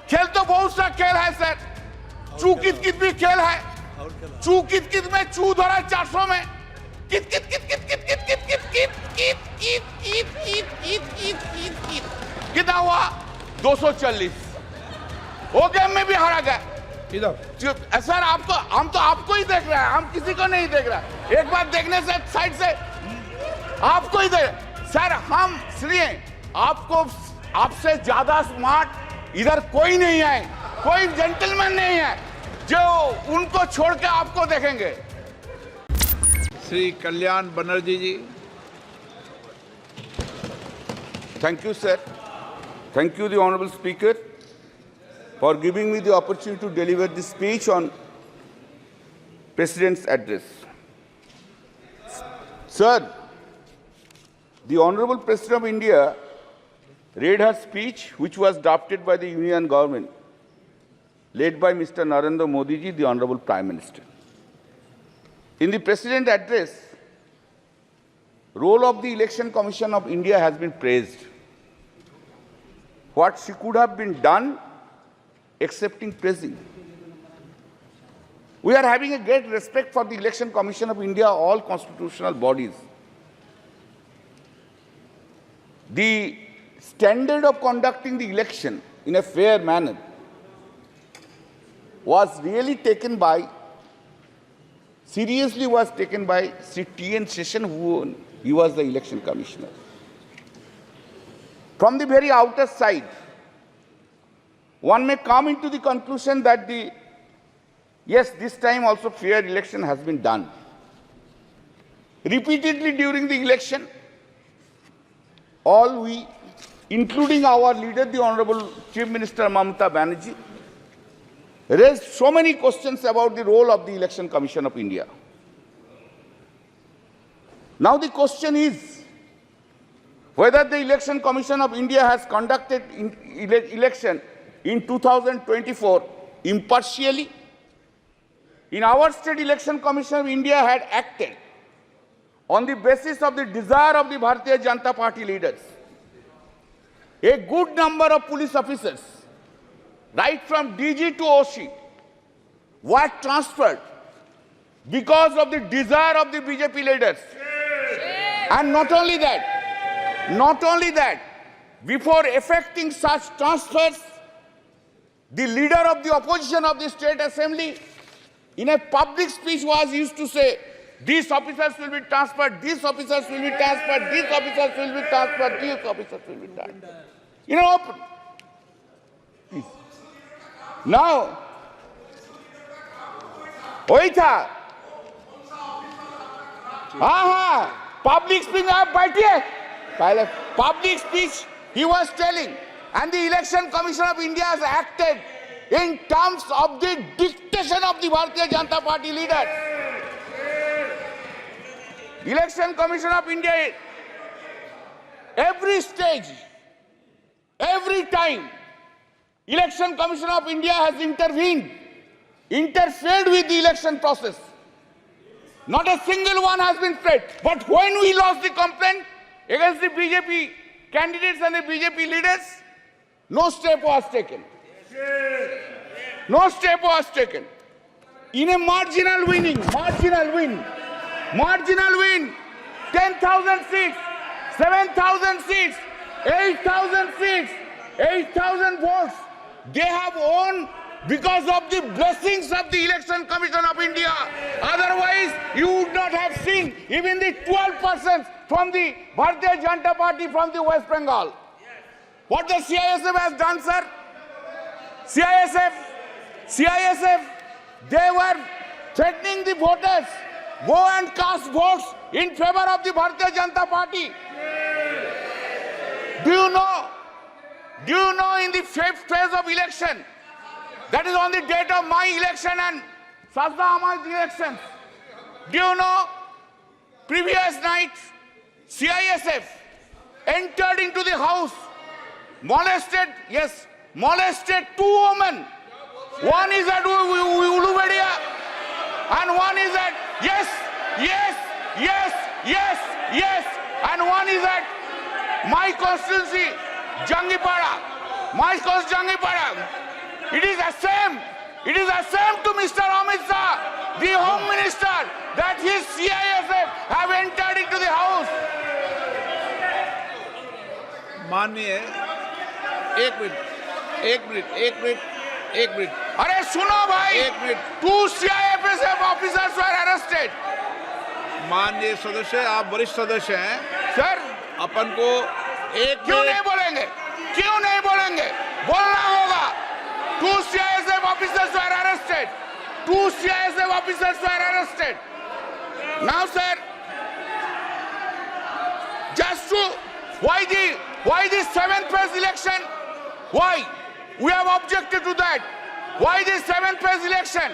खेल तो बहुत सा खेल है सर, चू कित कित भी खेल है। चू कित कित में चू धरा 400 में, कित कित कित कित कित कित कित कित कित कित कित कित कित कित कित कित कित कितना हुआ 240। वो गेम में भी हारा गया। इधर सर हम तो आपको ही देख रहे हैं, हम किसी को नहीं देख रहे। एक बार देखने से साइड से आपको ही देख सर, हम सुनिए, आपसे ज्यादा स्मार्ट इधर कोई नहीं है, कोई जेंटलमैन नहीं है जो उनको छोड़ के आपको देखेंगे। श्री कल्याण बनर्जी जी। Thank you, sir. Thank you, the Honorable Speaker, for giving me the opportunity to deliver this speech on President's address. Sir, the Honorable President of India read her speech, which was drafted by the Union Government, led by Mr. Narendra Modi ji, the Honorable Prime Minister. In the President's address, role of the Election Commission of India has been praised. What she could have been done, excepting praising. We are having a great respect for the Election Commission of India, all constitutional bodies. The standard of conducting the election in a fair manner was really taken by, seriously was taken by Sri T.N. Session, who he was the election commissioner. From the very outer side, one may come into the conclusion that yes, this time also fair election has been done. Repeatedly during the election, all we, including our leader, the Honorable Chief Minister Mamata Banerjee, raised so many questions about the role of the Election Commission of India. Now the question is whether the Election Commission of India has conducted election in 2024 impartially. In our state, Election Commission of India had acted on the basis of the desire of the Bharatiya Janata Party leaders. A good number of police officers, right from DG to OC, were transferred because of the desire of the BJP leaders. And not only that, before effecting such transfers, the leader of the opposition of the state assembly in a public speech was used to say, these officers will be transferred, these officers will be transferred, these officers will be transferred, these officers will be transferred. You know, now, वही था, public speech, आप बैठिए, पहले public speech he was telling, and the Election Commission of India has acted in terms of the dictation of the Bharatiya Janata Party leaders. Election Commission of India, every stage, every time, Election Commission of India has intervened, interfered with the election process. Not a single one has been spread. But when we lost the complaint against the BJP candidates and the BJP leaders, no step was taken. No step was taken. In a marginal win, 10,000 seats, 7,000 seats, 8,000 seats, 8,000 votes, they have won because of the blessings of the Election Commission of India. Otherwise, you would not have seen even the 12% from the Bharatiya Janata Party from the West Bengal. What the CISF has done, sir? CISF, they were threatening the voters, go and cast votes in favor of the Bharatiya Janata Party. Do you know in the fifth phase of election, that is on the date of my election and Sajda Ahmad's election, do you know, previous night, CISF entered into the house, molested two women. One is at Ulubedia and one is at, yes, and one is at my constituency, Jangipara. It is the same. It is the same to Mr. Amit Shah, the Home Minister, that his CISF have entered into the house. माननीय एक minute अरे सुनो भाई, एक minute. 2 CISF officers were arrested. माननीय सदस्य, आप वरिष्ठ सदस्य हैं, सर अपन को एक क्यों मिनट- नहीं बोलेंगे? क्यों नहीं बोलेंगे? बोलना होगा. 2 CISF officers were arrested. 2 CISF officers were arrested. Now, sir, just to why the 7th phase election? Why? We have objected to that. Why the 7th phase election?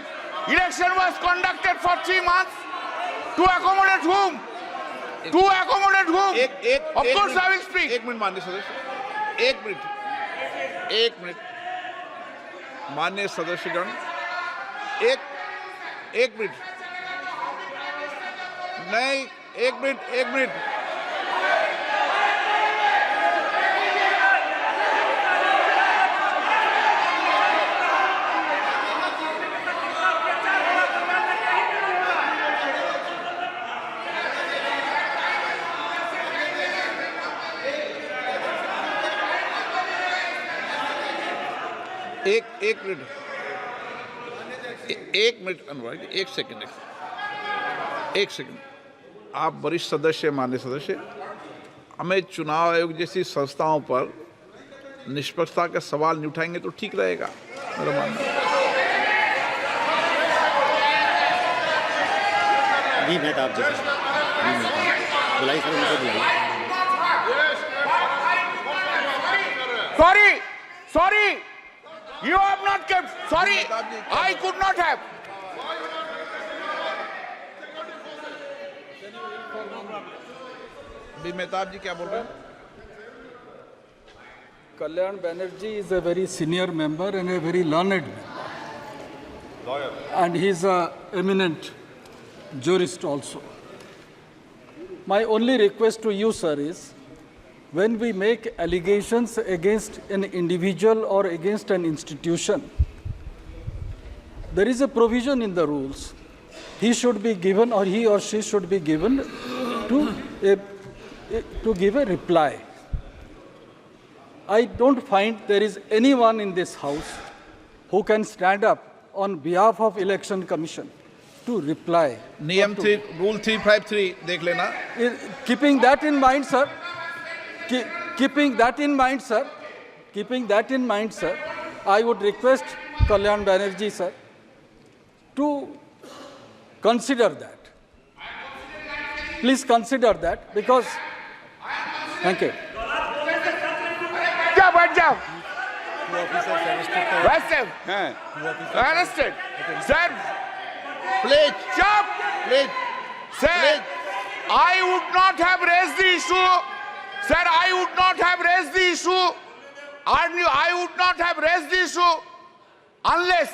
Election was conducted for 3 months. To accommodate whom? To accommodate whom? Of course, I will speak. एक minute माननीय सदस्य, एक minute माननीय सदस्यगण, एक minute नहीं, एक minute अनुराग, एक second. आप वरिष्ठ सदस्य, माननीय सदस्य, हमें चुनाव आयोग जैसी संस्थाओं पर निष्पक्षता का सवाल नहीं उठाएंगे तो ठीक रहेगा, मेरा मानना है। जी मेहताब जी, बुलाई सर, उनको बुलाई। Sorry, you have not kept. Sorry, I could not have. भी मेहताब जी क्या बोल रहे हैं? Kalyan Banerjee is a very senior member and a very learned man. And he is an eminent jurist also. My only request to you, sir, is when we make allegations against an individual or against an institution, there is a provision in the rules. He should be given, or he or she should be given to give a reply. I don't find there is anyone in this house who can stand up on behalf of Election Commission to reply. नियम rule 353 देख लेना। Keeping that in mind, sir, I would request Kalyan Banerjee, sir, to consider that. Please consider that, because, thank you. बैठ जाओ। Arrested. Sir, please stop. Sir, I would not have raised the issue. Sir, I would not have raised the issue. I would not have raised the issue unless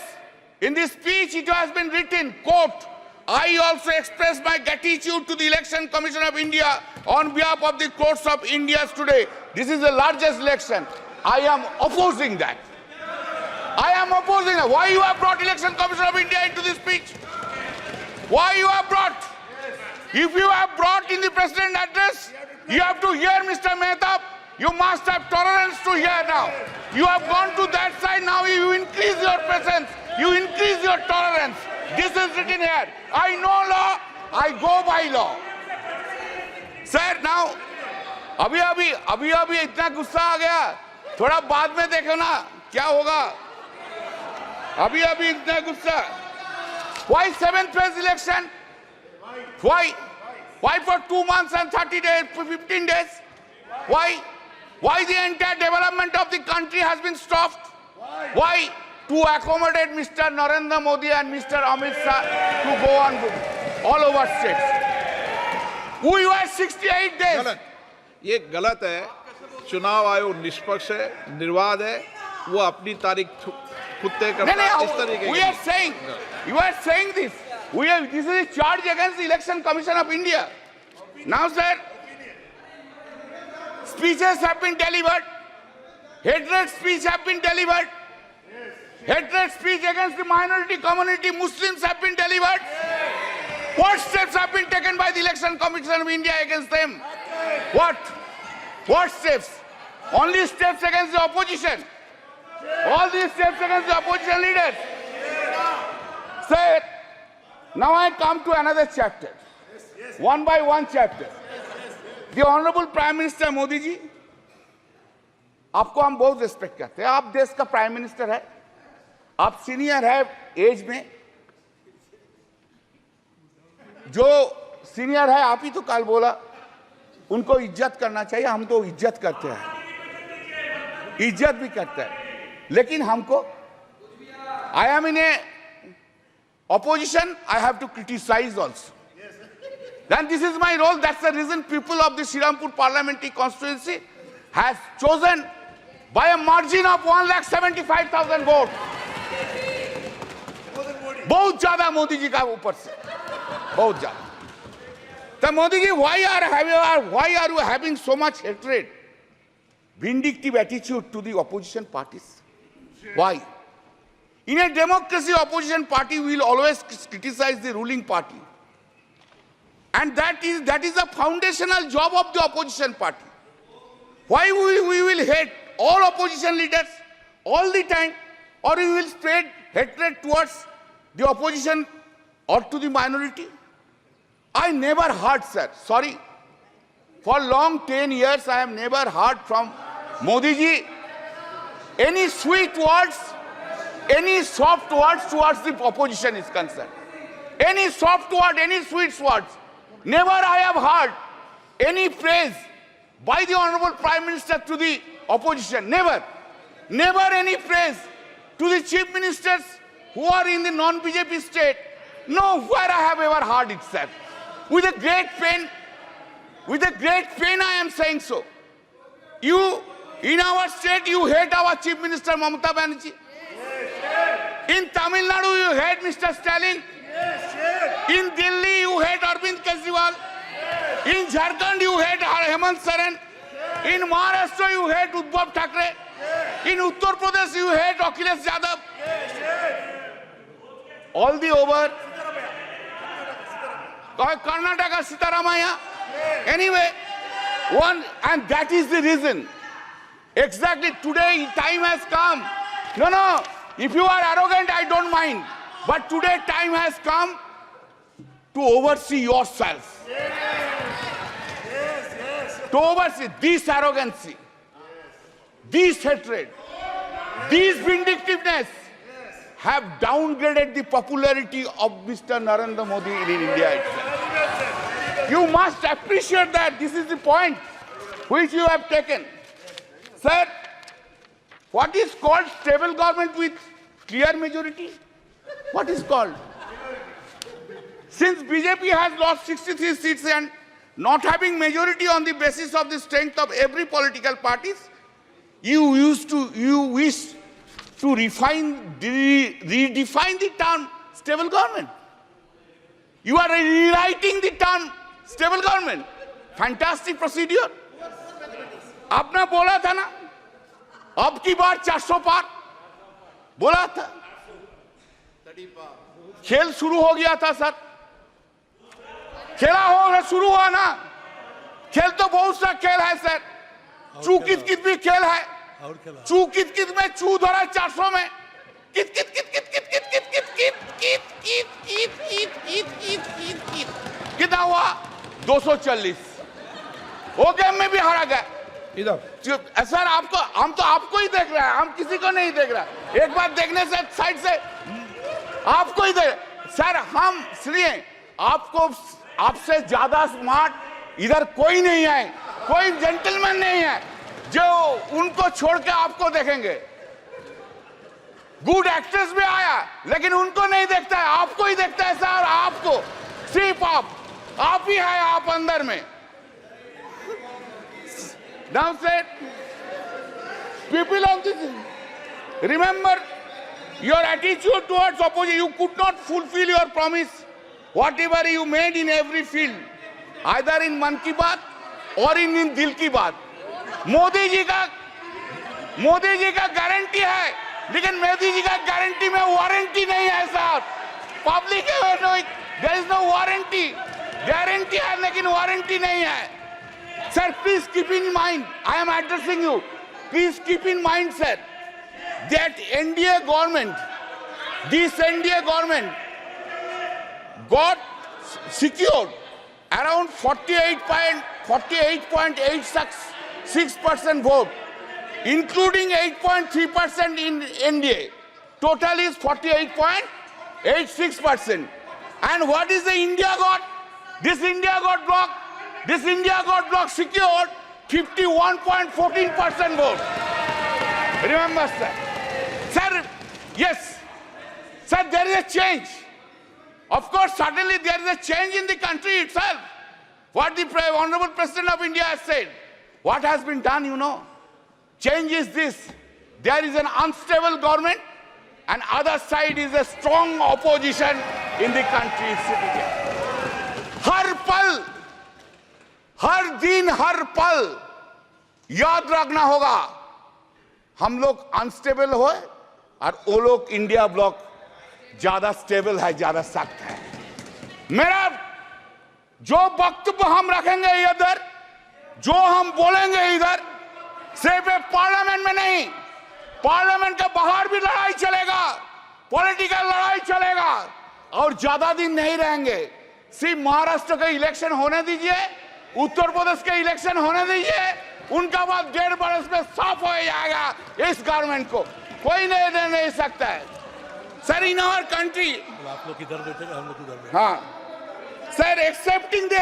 in this speech it has been written, quote, I also express my gratitude to the Election Commission of India on behalf of the courts of India today. This is the largest election. I am opposing that. Why you have brought Election Commission of India into this speech? Why you have brought? If you have brought in the President address, you have to hear Mr. Mehtab. You must have tolerance to hear now. You have gone to that side, now you increase your presence. You increase your tolerance. This is written here. I know law, I go by law. Sir, now, अभी इतना गुस्सा आ गया, थोड़ा बाद में देखो ना क्या होगा. अभी इतना गुस्सा. Why 7th phase election? Why for 2 months and 30 days, 15 days? Why the entire development of the country has been stopped? Why? To accommodate Mr. Narendra Modi and Mr. Amit Shah to go on all over states. We were 68 days. गलत, ये गलत है। चुनाव आयोग निष्पक्ष है, निर्वाध है, वो अपनी तारीख खुद तय करता है। इस तरीके you are saying this. This is a charge against the Election Commission of India. Now, sir, speeches have been delivered. Hatred speech have been delivered. hatred speech against the minority community, Muslims have been delivered. What steps have been taken by the Election Commission of India against them? What steps? Only steps against the opposition. All these steps against the opposition leaders. Sir, now I come to another chapter. One by one chapter. The Honorable Prime Minister Modi ji, आपको हम बहुत respect करते हैं. आप देश का prime minister है, आप सीनियर है एज में. जो सीनियर है आप ही तो कल बोला उनको इज्जत करना चाहिए. हम तो इज्जत करते हैं, इज्जत भी करते हैं, लेकिन हमको I am in A opposition, I have to criticize also. Then this is my role. That's the reason people of the Srirampur parliamentary constituency has chosen by a margin of 1,75,000 votes. बहुत ज्यादा मोदी जी का ऊपर से, बहुत ज्यादा. तो Modi ji, why are you having so much hatred, vindictive attitude to the opposition parties? Why? In a democracy, opposition party will always criticize the ruling party. And that is a foundational job of the opposition party. Why we will hate all opposition leaders all the time, or we will spread hatred towards the opposition or to the minority? I never heard, sir, sorry, for long 10 years I have never heard from Modi ji any sweet words, any soft words towards the opposition is concerned. Any soft word, any sweet words. Never I have heard any praise by the Honorable Prime Minister to the opposition. Never. Never any praise to the chief ministers who are in the non-BJP state. Nowhere I have ever heard it, sir. With a great pain I am saying so. You, in our state, you hate our chief minister Mamata Banerjee. In Tamil Nadu, you hate Mr. Stalin. In Delhi, you hate Arvind Kejriwal. In Jharkhand, you hate Hemant Soren. In Maharashtra, you hate Uddhav Thackeray. In Uttar Pradesh, you hate Akhilesh Yadav. All the over. Karnataka, Sitaramaya. Anyway, and that is the reason. Exactly today, time has come. No. If you are arrogant, I don't mind. But today, time has come to oversee yourself. To oversee this arrogancy, this hatred, this vindictiveness have downgraded the popularity of Mr. Narendra Modi in India itself. You must appreciate that. This is the point which you have taken. Sir, what is called stable government with clear majority? What is called? Since BJP has lost 63 seats and not having majority on the basis of the strength of every political parties, you wish to redefine the term stable government. You are rewriting the term stable government. Fantastic procedure. आपने बोला था ना, अब की बार 400 पार बोला था. खेल शुरू हो गया था सर. खेला हो शुरू हुआ ना. खेल तो बहुत सा खेल है सर. चू कित कित भी खेल है. चू कित कित में चू धरा 400 में. कित कित कित कित कित कित कित कित कित कित कित कित कित कित कित कित कित कितना हुआ? 240. वो गेम में भी हारा गया. सर आपको, हम तो आपको ही देख रहे हैं, हम किसी को नहीं देख रहे. एक बार देखने से साइड से आपको ही देख. सर हम इसलिए आपको, आपसे ज्यादा स्मार्ट इधर कोई नहीं है, कोई जेंटलमैन नहीं है जो उनको छोड़ के आपको देखेंगे. गुड एक्ट्रेस भी आया लेकिन उनको नहीं देखता है, आपको ही देखता है सर. आपको सिर्फ आप ही है, आप अंदर में. Now said, people of this, remember your attitude towards opposition. You could not fulfill your promise, whatever you made in every field, either in Mann Ki Baat or in Dil Ki Baat. Modi ji का guarantee है लेकिन मोदी जी का guarantee में warranty नहीं है साहब। Public there is no warranty, guarantee है लेकिन वारंटी नहीं है। Sir please keep in mind, I am addressing you, please keep in mind sir that NDA government, this NDA government got secured around 48.86% vote, including 8.3% in NDA. Total is 48.86%. And what is the India got? This India got bloc secured 51.14% vote. Remember, sir. Sir, yes. Sir, there is a change. Of course, suddenly there is a change in the country itself. What the Honorable President of India has said. What has been done, you know? Change is this. There is an unstable government and other side is a strong opposition in the country sitting here. हर पल, हर दिन, हर पल याद रखना होगा, हम लोग unstable हो और वो लोग इंडिया ब्लॉक ज्यादा स्टेबल है, ज्यादा सख्त है। मेरा जो वक्तव्य हम रखेंगे इधर, जो हम बोलेंगे इधर, सिर्फ पार्लियामेंट में नहीं, पार्लियामेंट के बाहर भी लड़ाई चलेगा, पॉलिटिकल लड़ाई चलेगा और ज्यादा दिन नहीं रहेंगे। सिर्फ महाराष्ट्र के इलेक्शन होने दीजिए, उत्तर प्रदेश के इलेक्शन होने दीजिए, उनका बाद 1.5 बरस में साफ हो जाएगा इस गवर्नमेंट को, कोई नहीं सकता है। सर इन आवर कंट्री, आप लोग किधर बैठे हम लोग किधर बैठे। हाँ sir, accepting the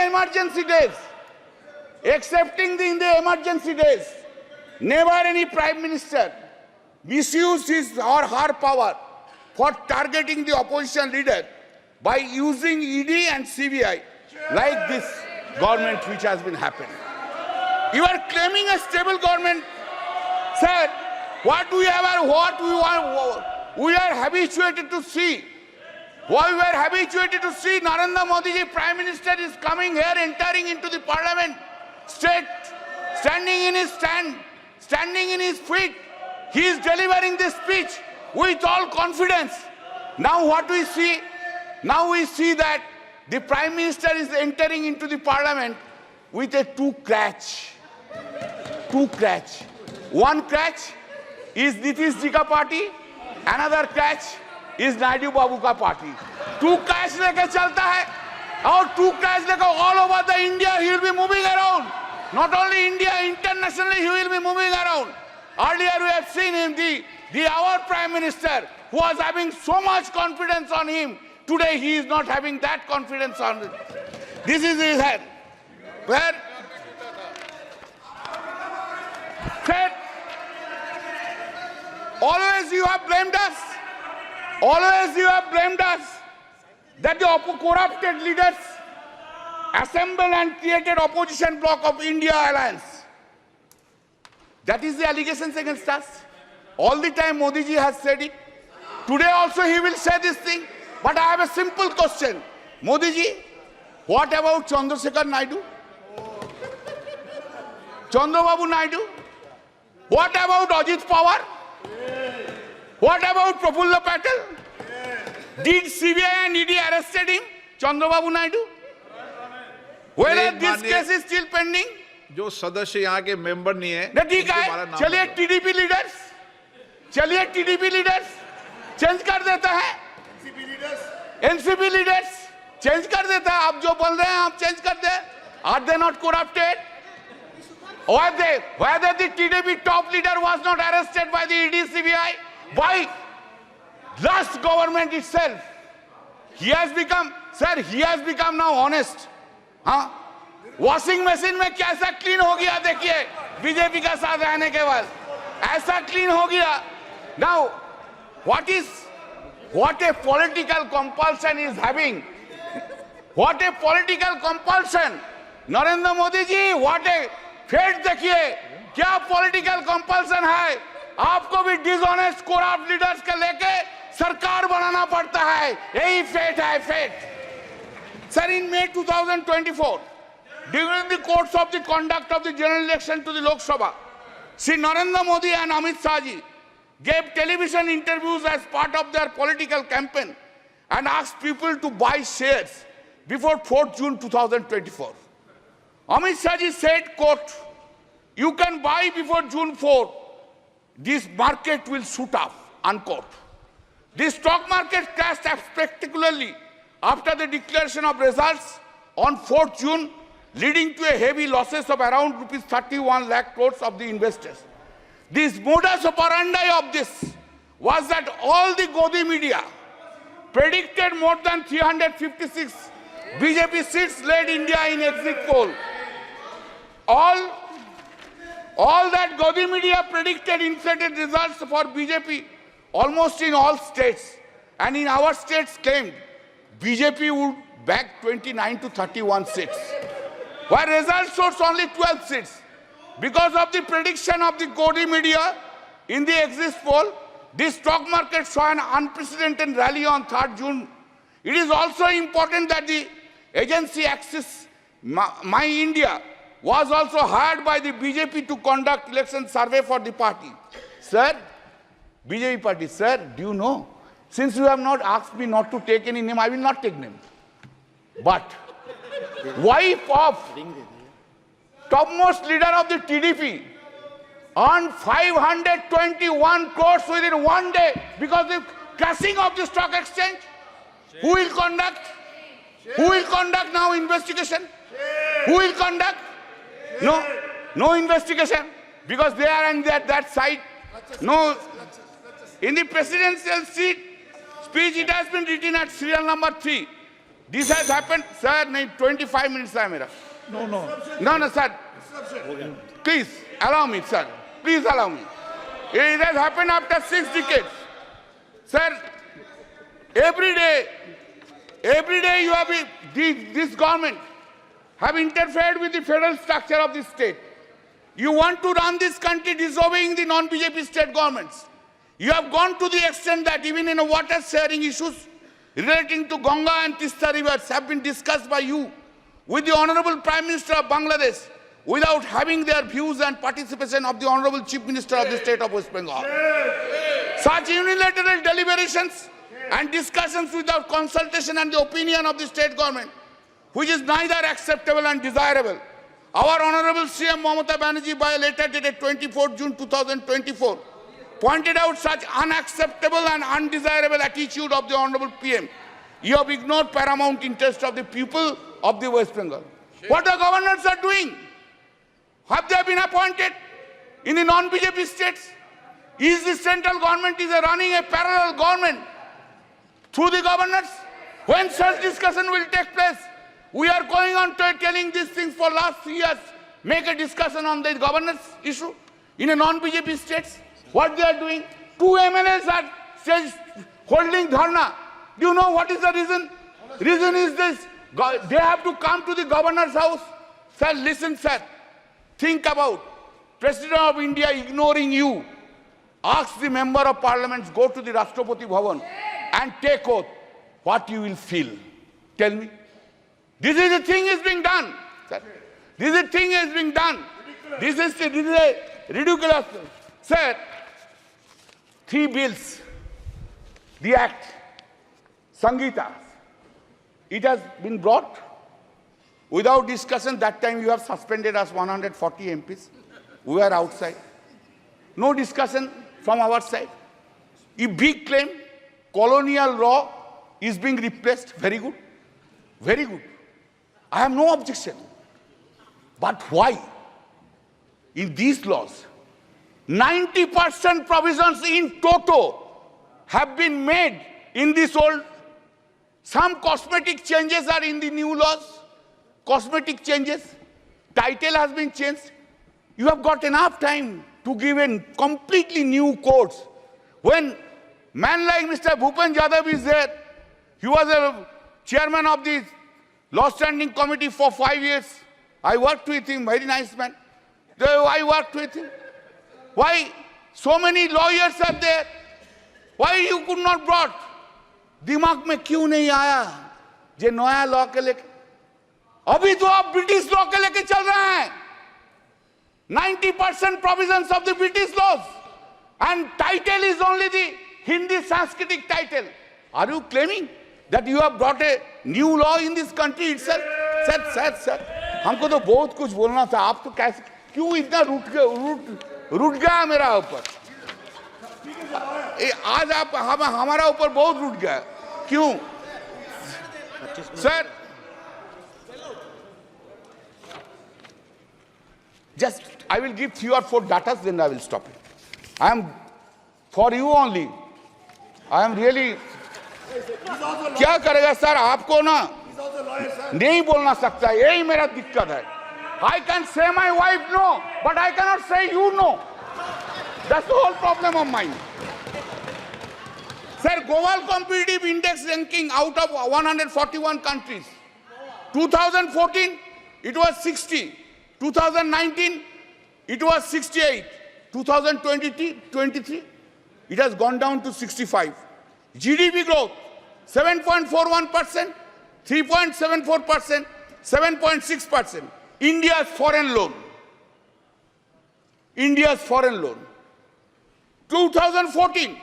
emergency days, never any prime minister misused his or her power for targeting the opposition leader by using ED and CBI like this government which has been happening. You are claiming a stable government, sir. What we are habituated to see. What we are habituated to see, Narendra Modi ji, Prime Minister, is coming here, entering into the Parliament, standing in his stand, standing in his feet. He is delivering this speech with all confidence. Now what we see? Now we see that the Prime Minister is entering into the Parliament with a two crutch. One crutch is Nitish ji ka party, another crutch is Naidu Babu ka party. Two crutch leke chalta hai, और two crutch leke all over the India he will be moving around. Not only India, internationally he will be moving around. Earlier we have seen him, our Prime Minister, who was having so much confidence on him. Today he is not having that confidence on him. This is his head. Where? Said, always you have blamed us. Always you have blamed us that the corrupted leaders assembled and created opposition bloc of India Alliance. That is the allegations against us. All the time Modi ji has said it. Today also he will say this thing. But I have a simple question. Modi ji, what about Chandrasekhar Naidu? Chandrababu Naidu? What about Ajit Pawar? What about Prafulla Patel? Did CBI and ED arrested him? Chandrababu Naidu? Whether this case is still pending? जो सदस्य यहाँ के member नहीं है, ठीक है, चलिए TDP leaders change कर देता है, एनसीपी लीडर्स चेंज कर देता है। आप जो बोल रहे हैं आप चेंज कर दे। Are they not corrupted? Whether the TDP top leader was not arrested by the ED CBI, by last government itself. He has become now honest. हाँ, वॉशिंग मशीन में कैसा क्लीन हो गया देखिए बीजेपी का साथ रहने के बाद, ऐसा क्लीन हो गया। Now, what a political compulsion is having. What a political compulsion. Narendra Modi ji, what a fate देखिए, क्या पॉलिटिकल कंपल्सन है। आपको भी डिसऑनेस्ट करप्ट लीडर्स के लेके सरकार बनाना पड़ता है, यही फेट है, fate. Sir, in May 2024, during the course of the conduct of the general election to the Lok Sabha, Shri Narendra Modi and Amit Shah ji gave television interviews as part of their political campaign and asked people to buy shares before 4th June 2024. Amit Shah ji said, quote, "You can buy before June 4. This market will shoot up," unquote. The stock market crashed spectacularly after the declaration of results on 4th June, leading to a heavy losses of around rupees 31 lakh crores of the investors. This modus operandi of this was that all the Godi media predicted more than 356 BJP seats led India in exit poll. All that Godi media predicted inflated results for BJP almost in all states, and in our states claimed BJP would bag 29 to 31 seats, while results showed only 12 seats. Because of the prediction of the Godi media in the exit poll, the stock market saw an unprecedented rally on 3rd June. It is also important that the agency Axis My India was also hired by the BJP to conduct election survey for the party. Sir, BJP party, sir, do you know? Since you have not asked me not to take any name, I will not take name. But wife of topmost leader of the TDP earned 521 crores within one day because of the crashing of the stock exchange. Who will conduct? Who will conduct now investigation? Who will conduct? No investigation, because they are on that side. No. In the presidential speech, it has been written at serial number 3. This has happened, sir. 25 minutes, sir. No, sir. Please allow me, sir. Please allow me. It has happened after 6 decades, sir. Every day you have this government have interfered with the federal structure of this state. You want to run this country disobeying the non-BJP state governments. You have gone to the extent that even in water sharing issues relating to Ganga and Tista rivers have been discussed by you with the Honorable Prime Minister of Bangladesh without having their views and participation of the Honorable Chief Minister of the state of West Bengal. Such unilateral deliberations and discussions without consultation and the opinion of the state government, which is neither acceptable and desirable. Our Honorable CM Mamata Banerjee, by a letter dated 24 June 2024, pointed out such unacceptable and undesirable attitude of the Honorable PM. You have ignored paramount interest of the people of the West Bengal. What the governors are doing? Have they been appointed in the non-BJP states? Is the central government running a parallel government through the governors? When such discussion will take place? We are going on to telling these things for last 3 years. Make a discussion on the governance issue in a non-BJP states. What they are doing? 2 MLAs are holding dharna. Do you know what is the reason? Reason is this. They have to come to the governor's house. Sir, listen, sir. Think about President of India ignoring you. Ask the member of parliament, go to the Rashtrapati Bhavan and take oath. What you will feel? Tell me. This is the thing is being done. Sir. This is the thing is being done. This is a ridiculous. Sir, 3 bills, the act, Sangeeta, it has been brought without discussion. That time you have suspended us 140 MPs. We are outside. No discussion from our side. A big claim, colonial law is being replaced. Very good. Very good. I have no objection. But why? In these laws, 90% provisions in toto have been made in this old. Some cosmetic changes are in the new laws. Cosmetic changes. Title has been changed. You have got enough time to give in completely new codes. When man like Mr. Bhupen Yadav is there, he was a chairman of the law standing committee for 5 years. I worked with him, very nice man. I worked with him. Why so many lawyers are there? Why you could not brought? दिमाग में क्यों नहीं आया जे नया law के लेके? अभी तो आप ब्रिटिश लॉ के लेके चल रहे हैं. 90% provisions of the British laws. and title is only the Hindi Sanskritic title. Are you claiming that you have brought a new law in this country itself? Sir हमको तो बहुत कुछ बोलना था, आप तो कैसे क्यों इतना रूठ गया मेरा ऊपर? आज आप हमारा ऊपर बहुत रूठ गया क्यों? Sir just I will give 3 or 4 datas, then I will stop it. I am for you only. I am really. क्या करेगा सर? आपको ना नहीं बोलना सकता, यही मेरा दिक्कत है. I can say my wife no, but I cannot say you no. That's the whole problem of mine. Sir, Global Competitive Index ranking out of 141 countries. 2014, it was 60. 2019, it was 68. 2023, it has gone down to 65. GDP growth, 7.41%, 3.74%, 7.6%. India's foreign loan. 2014,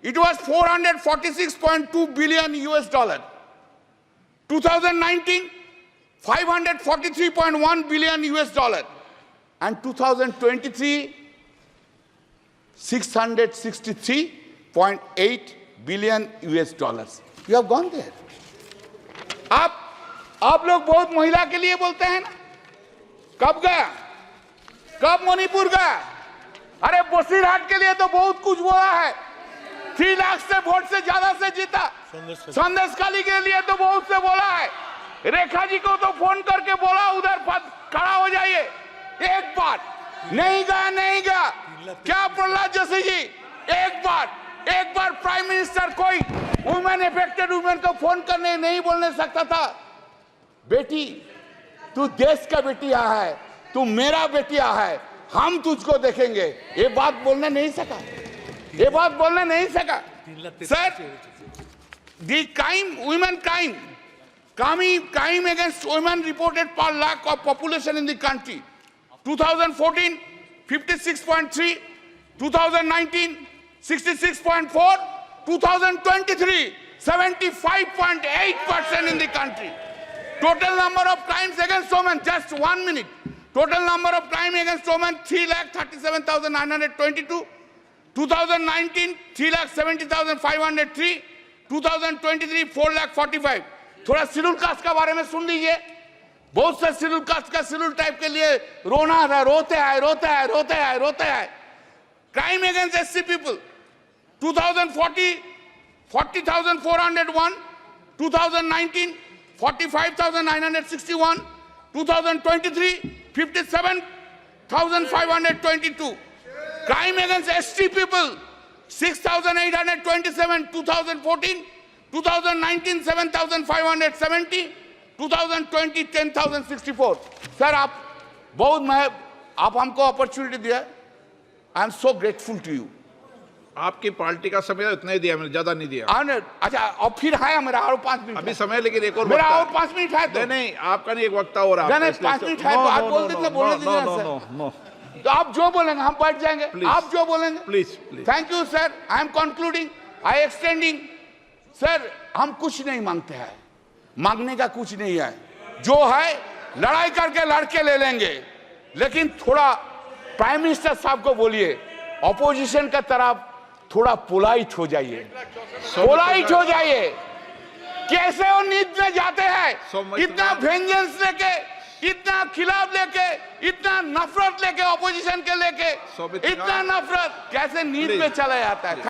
it was 446.2 billion US dollar. 2019, 543.1 billion US dollar. And 2023, 663.8 billion US dollars. You have gone there. आप लोग बहुत महिला के लिए बोलते हैं ना? कब गया? कब मणिपुर गया? अरे बसीरहाट के लिए तो बहुत कुछ बोला है. 3 लाख से वोट से ज्यादा से जीता. संदेशखाली के लिए तो बहुत से बोला है. रेखा जी को तो फोन करके बोला उधर खड़ा हो जाइए. एक बार नहीं गया. क्या प्रहलाद जोशी जी? एक बार प्राइम मिनिस्टर कोई वुमेन अफेक्टेड वुमेन को फोन करने नहीं बोलने सकता था? बेटी, तू देश का बेटिया है, तू मेरा बेटिया है, हम तुझको देखेंगे. ये बात बोलने नहीं सका. Sir, the women crime against women reported per lakh of population in the country. 2014, 56.3. 2019, 66.4. 2023, 75.8% in the country. Total number of crimes against women, just 1 minute. Total number of crimes against women, 3,37,922. 2019, 3,70,503. 2023, 4,45,000. थोड़ा schedule caste के बारे में सुन लीजिए. बहुत से schedule caste का schedule type के लिए रोते हैं. Crime against SC people, 2040, 40,401. 2019, 45,961. 2023, 57,522. Crime against ST people, 6,827. 2014, 2019, 7,570. 2020, 10,064. Sir, आप हमको अपॉर्चुनिटी दिया. I am so grateful to you. आपकी पार्टी का समय इतना ही दिया, मैंने ज्यादा नहीं दिया. अच्छा, और फिर है मेरा और 5 मिनट अभी समय, लेकिन एक और मेरा और 5 मिनट है. तो नहीं, आपका नहीं, एक वक्ता और आप. नहीं, 5 मिनट है तो आप बोल दीजिए. बोलने दीजिए सर. तो आप जो बोलेंगे हम बैठ जाएंगे. आप जो बोलेंगे. Please. Thank you sir. I am concluding, I extending. Sir, हम कुछ नहीं मांगते हैं, मांगने का कुछ नहीं है. जो है लड़ाई करके लड़के ले लेंगे, लेकिन थोड़ा प्राइम मिनिस्टर साहब को बोलिए, ऑपोजिशन का तरफ थोड़ा पोलाइट हो जाइए. कैसे वो नींद में जाते हैं, इतना वेंजेंस लेके, इतना खिलाफ लेके, इतना नफरत लेके, ऑपोजिशन के लेके, इतना नफरत कैसे नींद में चला जाता है.